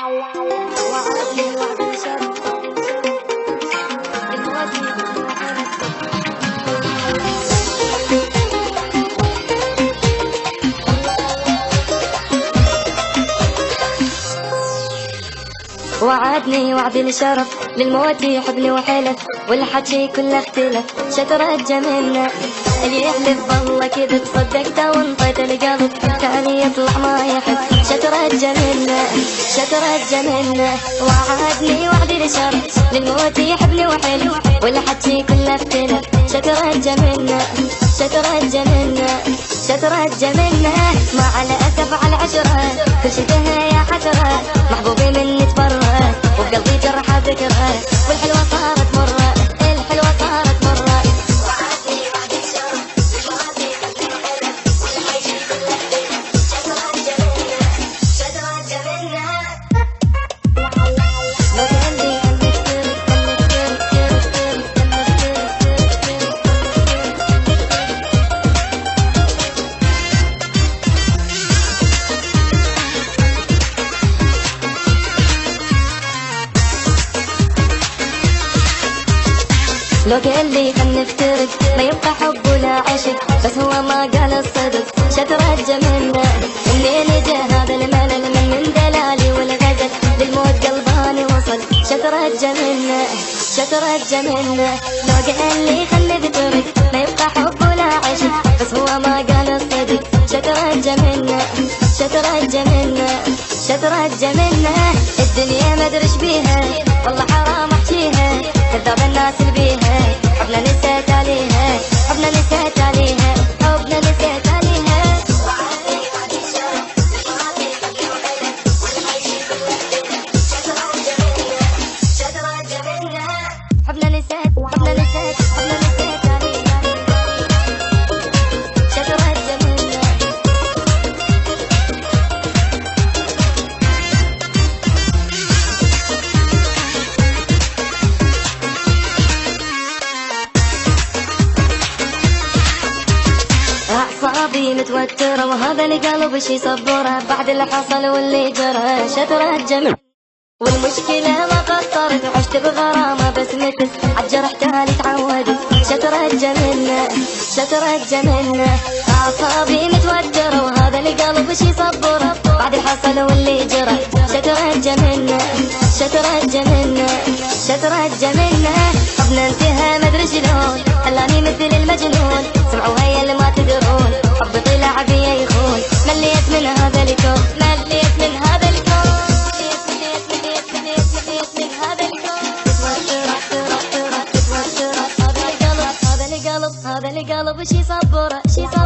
وعدني وعد الشر وعدني وعد الشرف للموت يحبني وحلف والحكي كله اختلف شترت جميلنا اللي يحلف بالله كذا تصدقته وانطيت القلب ثاني يطلع ما يحب شترت جميلنا شترت جميلنا وعدني وعد الشرف للموت يحبني وحلف والحكي كله اختلف شترت جميلنا شترت جميلنا شترت جميلنا ما على أسف على عشرة كل شي فيها يا حسرة محبوبي مني تبرة وبقلبي جرحة ذكرى والحلوة صارت مرة الحلوة صارت مرة وعدني وعد الشرف للموت يحبني وحلف والحكي كله اختلف شترت جميلنا شترت جميلنا لو قلبي لو قال لي خلنا نفترق ما يبقى حب ولا عشق بس هو ما قال الصدق شترت جميلنا منين جا هذا الملل من دلالي والغزل للموت قلباني وصل شترت جميلنا شترت جميلنا لو قال لي خلنا نفترق ما يبقى حب ولا عشق بس هو ما قال الصدق شترت جميلنا شترت جميلنا شترت جميلنا الدنيا ما ادري ايش بيها والله حرام احكيها كذاب الناس اللي بيها حبنا نسيت عليها حبنا نسيت عليها حبنا نسيت عليها وعدني وعد الشرف للموت يحبني وحلف والحكي كله اختلف شترت جميلنا شترت جميلنا حبنا نسيت حبنا نسيت حبنا نسيت عليها شترت جميلنا أعصابي متوترة وهذا القلب شي صبره بعد اللي حصل واللي جرى شترت جميل والمشكلة ما قصرت عشت بغرامة بس متت عالجرح تالي تعودت شترت جميلنا شترت جميلنا أعصابي متوترة وهذا القلب شي صبره بعد اللي حصل واللي جرى شترت جميلنا شترت جميلنا شترت جميلنا حبنا انتهى مدري شلون خلاني مثل المجنون سمعوا هيا اللي ما تدرون حبي طلع بيا يخون مليت من هذا الكون مليت من هذا الكون مليت من هذا الكون هذا القلب شي صبره شي صبره